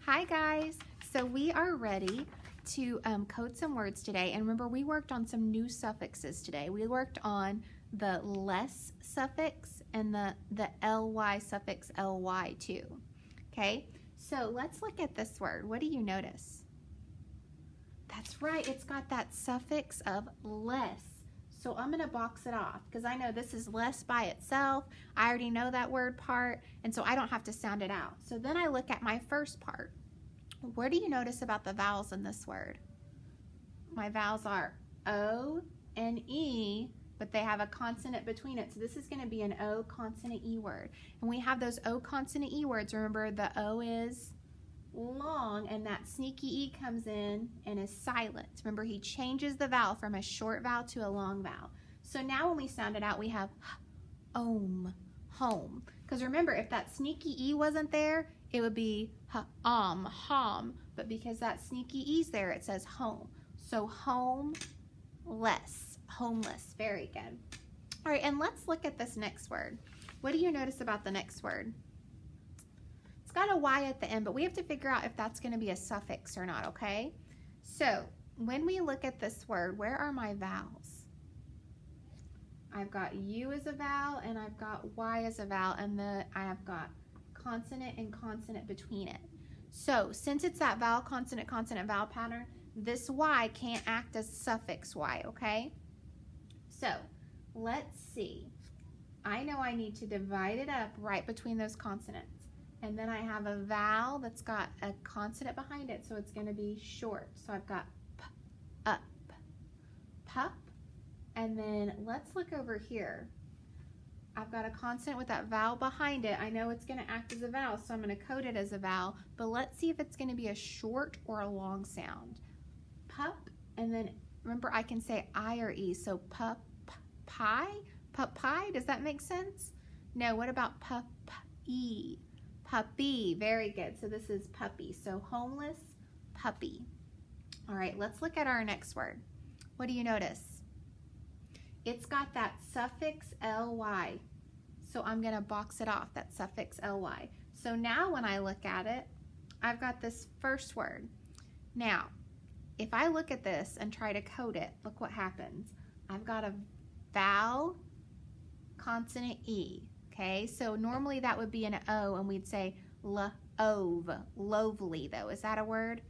Hi guys, so we are ready to code some words today, and remember we worked on some new suffixes today. We worked on the less suffix and the ly suffix ly too. Okay, so let's look at this word. What do you notice? That's right, it's got that suffix of less. So I'm gonna box it off because I know this is less by itself. I already know that word part, and so I don't have to sound it out. So then I look at my first part. What do you notice about the vowels in this word? My vowels are O and E, but they have a consonant between it. So this is gonna be an O consonant E word. And we have those O consonant E words. Remember, the O is long, and that sneaky E comes in and is silent. Remember, he changes the vowel from a short vowel to a long vowel. So now when we sound it out, we have home. Because remember, if that sneaky E wasn't there, it would be hom. But because that sneaky E's there, it says home. So homeless. Very good. All right, and let's look at this next word. What do you notice about the next word? Got a Y at the end, but we have to figure out if that's going to be a suffix or not, okay? So when we look at this word, where are my vowels? I've got U as a vowel, and I've got Y as a vowel, and I have got consonant and consonant between it. So since it's that vowel, consonant, vowel pattern, this Y can't act as suffix Y, okay? So let's see. I know I need to divide it up right between those consonants. And then I have a vowel that's got a consonant behind it, so it's going to be short. So I've got p, up, pup, and then let's look over here. I've got a consonant with that vowel behind it. I know it's going to act as a vowel, so I'm going to code it as a vowel, but let's see if it's going to be a short or a long sound. Pup, and then remember I can say I or E, so pup, pie? Pup pie, does that make sense? No, what about pup, E? Puppy, very good. So this is puppy. So homeless, puppy. All right, let's look at our next word. What do you notice? It's got that suffix ly. So I'm gonna box it off, that suffix ly. So now when I look at it, I've got this first word. Now, if I look at this and try to code it, look what happens. I've got a vowel, consonant E. Okay, so normally that would be an O, and we'd say lo-ove, lovely though. Is that a word?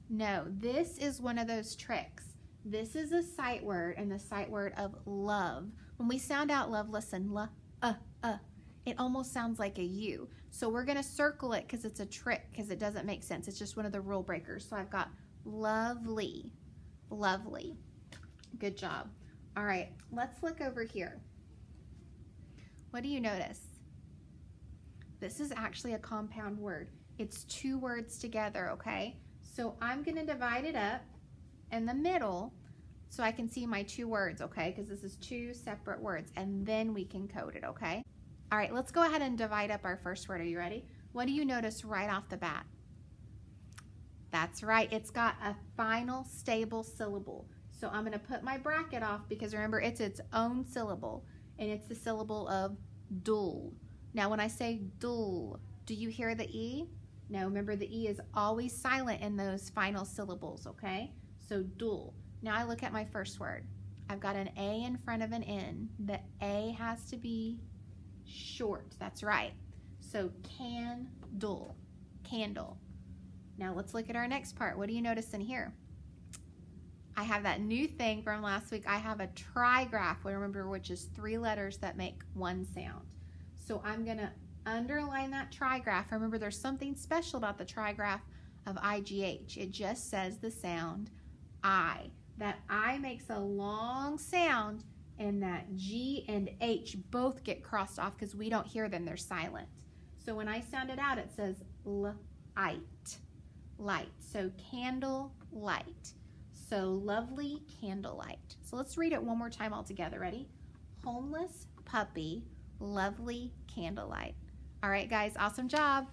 No, this is one of those tricks. This is a sight word, and the sight word of love. When we sound out love, listen, it almost sounds like a U. So we're gonna circle it because it's a trick, because it doesn't make sense. It's just one of the rule breakers. So I've got lovely. Good job. All right, let's look over here. What do you notice? This is actually a compound word. It's two words together, okay? So I'm gonna divide it up in the middle so I can see my two words, okay? Because this is two separate words, and then we can code it, okay? All right, let's go ahead and divide up our first word. Are you ready? What do you notice right off the bat? That's right, it's got a final stable syllable. So I'm gonna put my bracket off because remember, it's its own syllable. And it's the syllable of dull. Now when I say dull, do you hear the E? No, remember the E is always silent in those final syllables, okay? So dull. Now I look at my first word. I've got an A in front of an N. The A has to be short, that's right. So candle. Now let's look at our next part. What do you notice in here? I have that new thing from last week. I have a trigraph, remember, which is three letters that make one sound. So I'm gonna underline that trigraph. Remember, there's something special about the trigraph of IGH. It just says the sound I. That I makes a long sound, and that G and H both get crossed off because we don't hear them, they're silent. So when I sound it out, it says light. So candle light. So lovely candlelight. So let's read it one more time all together. Ready? Homeless puppy, lovely candlelight. All right, guys, awesome job.